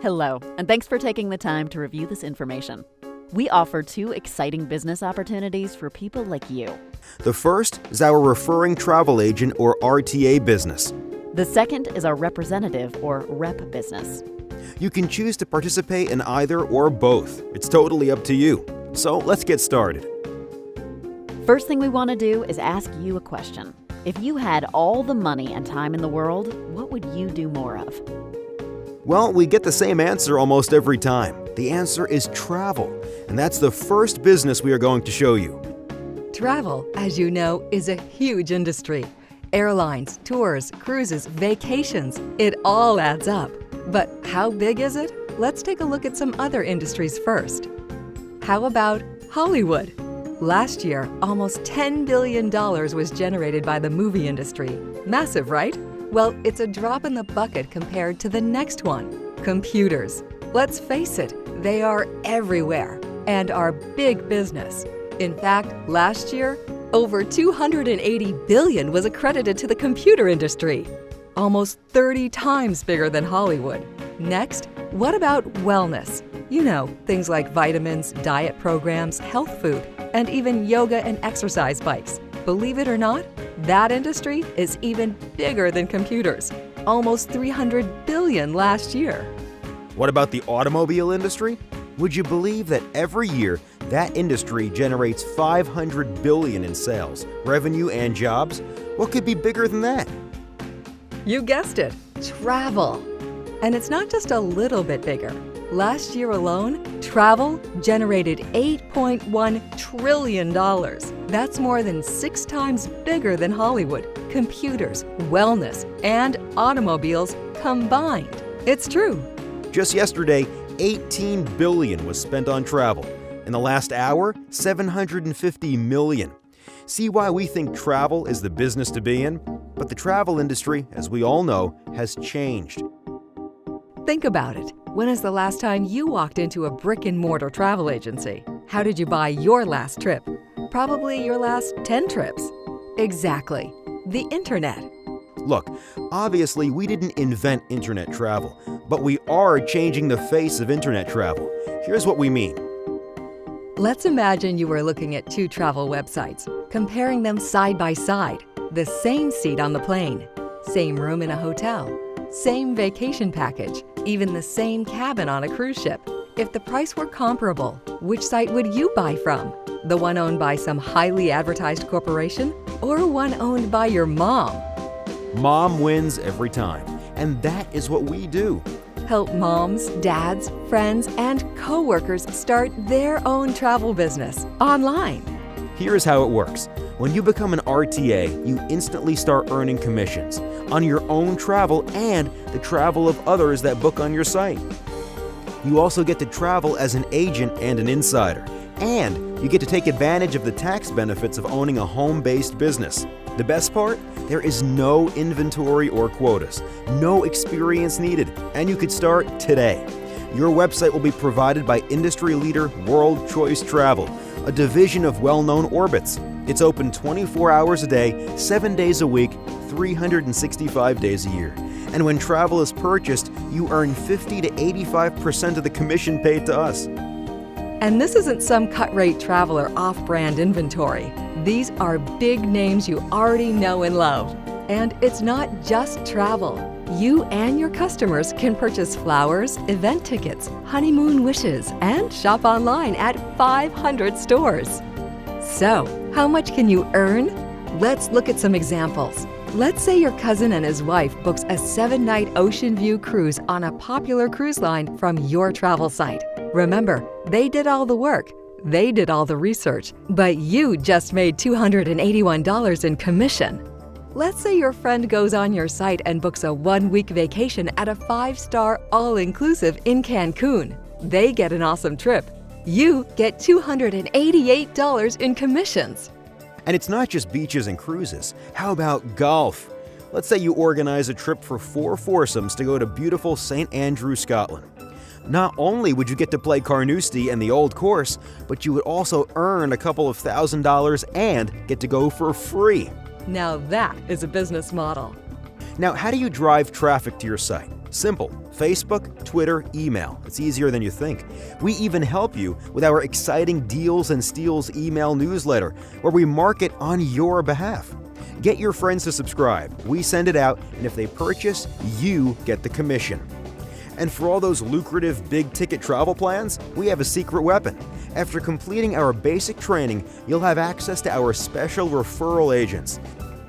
Hello, and thanks for taking the time to review this information. We offer 2 exciting business opportunities for people like you. The first is our referring travel agent or RTA business. The second is our representative or rep business. You can choose to participate in either or both. It's totally up to you. So let's get started. First thing we want to do is ask you a question. If you had all the money and time in the world, what would you do more of? Well, we get the same answer almost every time. The answer is travel, and that's the first business we are going to show you. Travel, as you know, is a huge industry. Airlines, tours, cruises, vacations, it all adds up. But how big is it? Let's take a look at some other industries first. How about Hollywood? Last year, almost $10 billion was generated by the movie industry. Massive, right? Well, it's a drop in the bucket compared to the next one, computers. Let's face it, they are everywhere and are big business. In fact, last year, over $280 billion was accredited to the computer industry, almost 30 times bigger than Hollywood. Next, what about wellness? You know, things like vitamins, diet programs, health food, and even yoga and exercise bikes. Believe it or not, that industry is even bigger than computers, almost $300 billion last year. What about the automobile industry? Would you believe that every year that industry generates $500 billion in sales, revenue, and jobs? What could be bigger than that? You guessed it, travel. And it's not just a little bit bigger. Last year alone, travel generated $8.1 trillion. That's more than 6 times bigger than Hollywood, computers, wellness, and automobiles combined. It's true. Just yesterday, $18 billion was spent on travel. In the last hour, $750 million. See why we think travel is the business to be in? But the travel industry, as we all know, has changed. Think about it. When is the last time you walked into a brick-and-mortar travel agency? How did you buy your last trip? Probably your last 10 trips. Exactly. The internet. Look, obviously we didn't invent internet travel, but we are changing the face of internet travel. Here's what we mean. Let's imagine you were looking at 2 travel websites, comparing them side by side. The same seat on the plane, same room in a hotel, same vacation package, even the same cabin on a cruise ship. If the price were comparable, which site would you buy from? The one owned by some highly advertised corporation or one owned by your mom? Mom wins every time, and that is what we do. Help moms, dads, friends, and coworkers start their own travel business online. Here's how it works. When you become an RTA, you instantly start earning commissions on your own travel and the travel of others that book on your site. You also get to travel as an agent and an insider, and you get to take advantage of the tax benefits of owning a home-based business. The best part? There is no inventory or quotas, no experience needed, and you could start today. Your website will be provided by industry leader World Choice Travel, a division of well-known Orbitz. It's open 24 hours a day, 7 days a week, 365 days a year. And when travel is purchased, you earn 50 to 85% of the commission paid to us. And this isn't some cut-rate travel or off-brand inventory. These are big names you already know and love. And it's not just travel. You and your customers can purchase flowers, event tickets, honeymoon wishes, and shop online at 500 stores. So, how much can you earn? Let's look at some examples. Let's say your cousin and his wife books a 7-night ocean view cruise on a popular cruise line from your travel site. Remember, they did all the work. They did all the research, but you just made $281 in commission. Let's say your friend goes on your site and books a 1-week vacation at a 5-star all-inclusive in Cancun. They get an awesome trip. You get $288 in commissions. And it's not just beaches and cruises. How about golf? Let's say you organize a trip for 4 foursomes to go to beautiful St. Andrews, Scotland. Not only would you get to play Carnoustie and the Old Course, but you would also earn a couple of $1,000s and get to go for free. Now that is a business model. Now, how do you drive traffic to your site? Simple. Facebook, Twitter, email. It's easier than you think. We even help you with our exciting Deals and Steals email newsletter, where we market on your behalf. Get your friends to subscribe. We send it out, and if they purchase, you get the commission. And for all those lucrative big-ticket travel plans, we have a secret weapon. After completing our basic training, you'll have access to our special referral agents.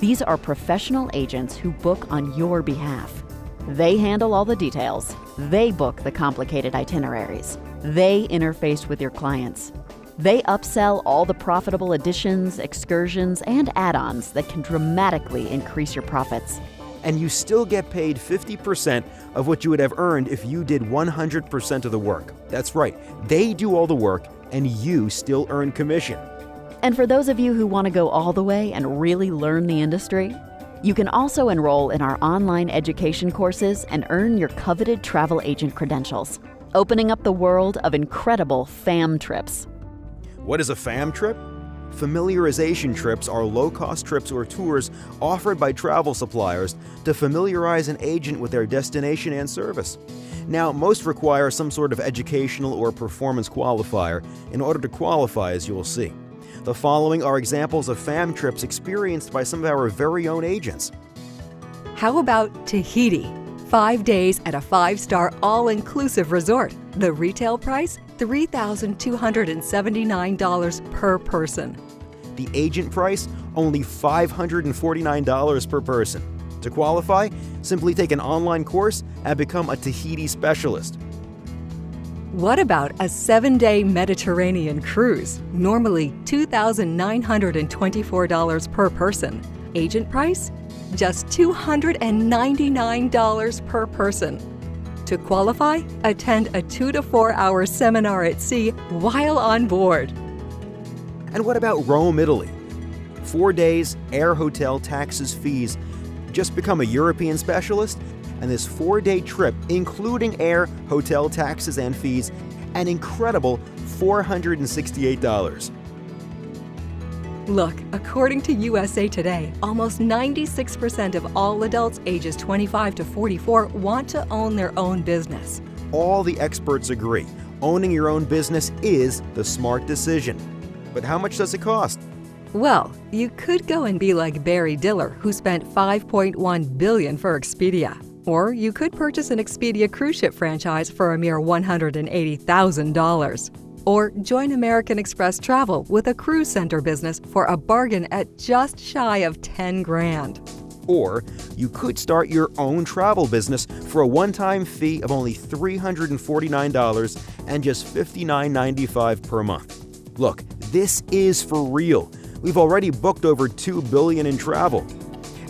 These are professional agents who book on your behalf. They handle all the details. They book the complicated itineraries. They interface with your clients. They upsell all the profitable additions, excursions, and add-ons that can dramatically increase your profits. And you still get paid 50% of what you would have earned if you did 100% of the work. That's right, they do all the work and you still earn commission. And for those of you who want to go all the way and really learn the industry, you can also enroll in our online education courses and earn your coveted travel agent credentials, opening up the world of incredible FAM trips. What is a FAM trip? Familiarization trips are low-cost trips or tours offered by travel suppliers to familiarize an agent with their destination and service. Now, most require some sort of educational or performance qualifier in order to qualify, as you will see. The following are examples of FAM trips experienced by some of our very own agents. How about Tahiti? 5 days at a 5-star all-inclusive resort. The retail price, $3,279 per person. The agent price, only $549 per person. To qualify, simply take an online course and become a Tahiti specialist. What about a 7-day Mediterranean cruise? Normally $2,924 per person. Agent price? Just $299 per person. To qualify, attend a 2 to 4 hour seminar at sea while on board. And what about Rome, Italy? 4 days, air, hotel, taxes, fees. Just become a European specialist, and this 4-day trip, including air, hotel, taxes, and fees, an incredible $468. Look, according to USA Today, almost 96% of all adults ages 25 to 44 want to own their own business. All the experts agree. Owning your own business is the smart decision. But how much does it cost? Well, you could go and be like Barry Diller, who spent $5.1 billion for Expedia. Or you could purchase an Expedia cruise ship franchise for a mere $180,000. Or join American Express Travel with a cruise center business for a bargain at just shy of $10,000. Or you could start your own travel business for a one-time fee of only $349 and just $59.95 per month. Look, this is for real. We've already booked over $2 billion in travel.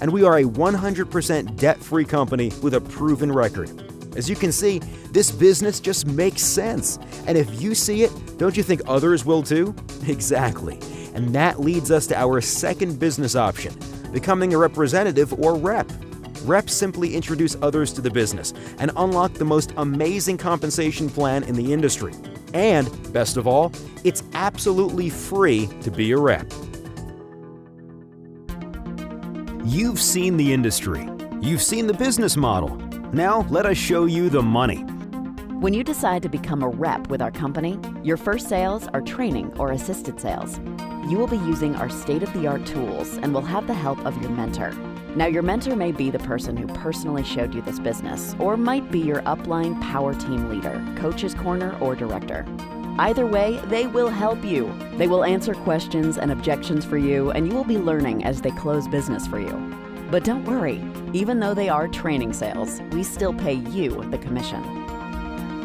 And we are a 100% debt-free company with a proven record. As you can see, this business just makes sense. And if you see it, don't you think others will too? Exactly. And that leads us to our second business option, becoming a representative or rep. Reps simply introduce others to the business and unlock the most amazing compensation plan in the industry. And, best of all, it's absolutely free to be a rep. You've seen the industry. You've seen the business model. Now, let us show you the money. When you decide to become a rep with our company, your first sales are training or assisted sales. You will be using our state-of-the-art tools and will have the help of your mentor. Now, your mentor may be the person who personally showed you this business, or might be your upline power team leader, coach's corner, or director. Either way, they will help you. They will answer questions and objections for you, and you will be learning as they close business for you. But don't worry, even though they are training sales, we still pay you the commission.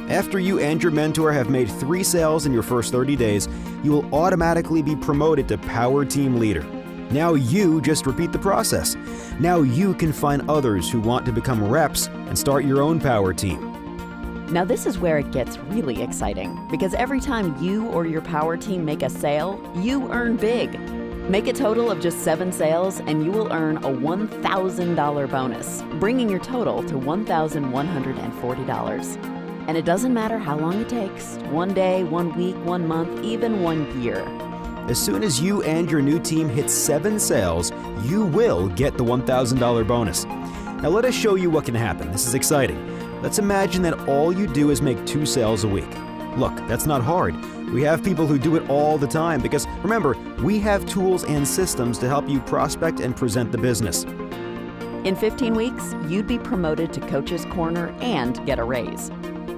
After you and your mentor have made 3 sales in your first 30 days, you will automatically be promoted to Power Team Leader. Now you just repeat the process. Now you can find others who want to become reps and start your own power team. Now this is where it gets really exciting, because every time you or your power team make a sale, you earn big. Make a total of just 7 sales and you will earn a $1,000 bonus, bringing your total to $1,140. And it doesn't matter how long it takes, 1 day, 1 week, 1 month, even 1 year. As soon as you and your new team hit 7 sales, you will get the $1,000 bonus. Now let us show you what can happen. This is exciting. Let's imagine that all you do is make 2 sales a week. Look, that's not hard. We have people who do it all the time because, remember, we have tools and systems to help you prospect and present the business. In 15 weeks, you'd be promoted to Coach's Corner and get a raise.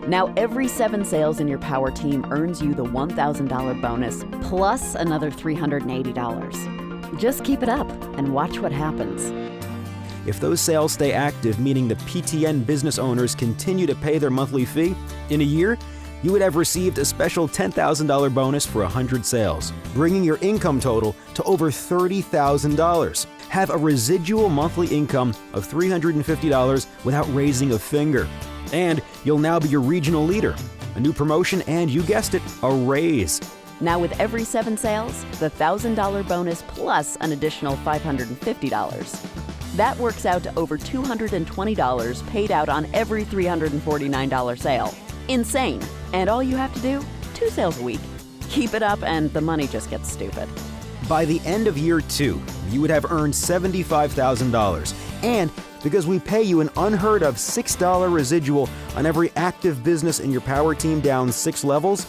Now, every 7 sales in your power team earns you the $1,000 bonus plus another $380. Just keep it up and watch what happens. If those sales stay active, meaning the PTN business owners continue to pay their monthly fee, in a year, you would have received a special $10,000 bonus for 100 sales, bringing your income total to over $30,000. Have a residual monthly income of $350 without raising a finger. And you'll now be your regional leader. A new promotion and, you guessed it, a raise. Now with every 7 sales, the $1,000 bonus plus an additional $550. That works out to over $220 paid out on every $349 sale. Insane. And all you have to do, 2 sales a week. Keep it up and the money just gets stupid. By the end of year 2, you would have earned $75,000. And because we pay you an unheard of $6 residual on every active business in your power team down 6 levels,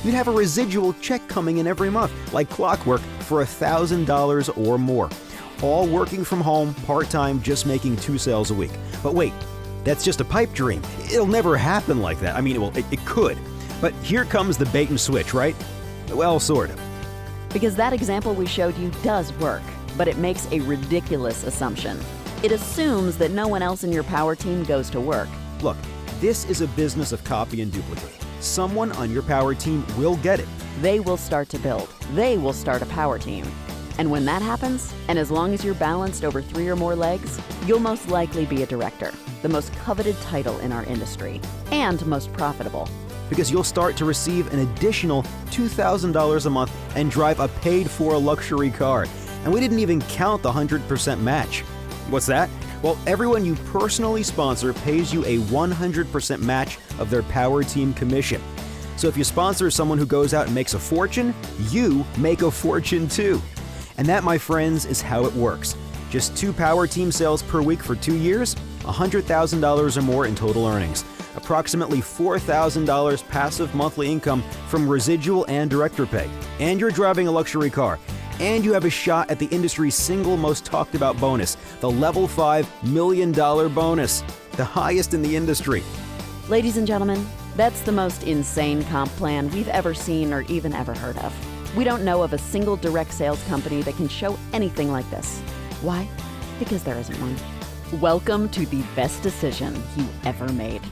you'd have a residual check coming in every month, like clockwork, for $1,000 or more. All working from home, part-time, just making 2 sales a week. But wait, that's just a pipe dream. It'll never happen like that. I mean, it could. But here comes the bait and switch, right? Well, sort of. Because that example we showed you does work, but it makes a ridiculous assumption. It assumes that no one else in your power team goes to work. Look, this is a business of copy and duplicate. Someone on your power team will get it. They will start to build. They will start a power team. And when that happens, and as long as you're balanced over 3 or more legs, you'll most likely be a director, the most coveted title in our industry, and most profitable. Because you'll start to receive an additional $2,000 a month and drive a paid-for luxury car. And we didn't even count the 100% match. What's that? Well, everyone you personally sponsor pays you a 100% match of their power team commission. So if you sponsor someone who goes out and makes a fortune, you make a fortune too. And that, my friends, is how it works. Just 2 power team sales per week for 2 years, $100,000 or more in total earnings. Approximately $4,000 passive monthly income from residual and director pay. And you're driving a luxury car. And you have a shot at the industry's single most talked about bonus, the Level 5 $1 million bonus, the highest in the industry. Ladies and gentlemen, that's the most insane comp plan we've ever seen or even ever heard of. We don't know of a single direct sales company that can show anything like this. Why? Because there isn't one. Welcome to the best decision you ever made.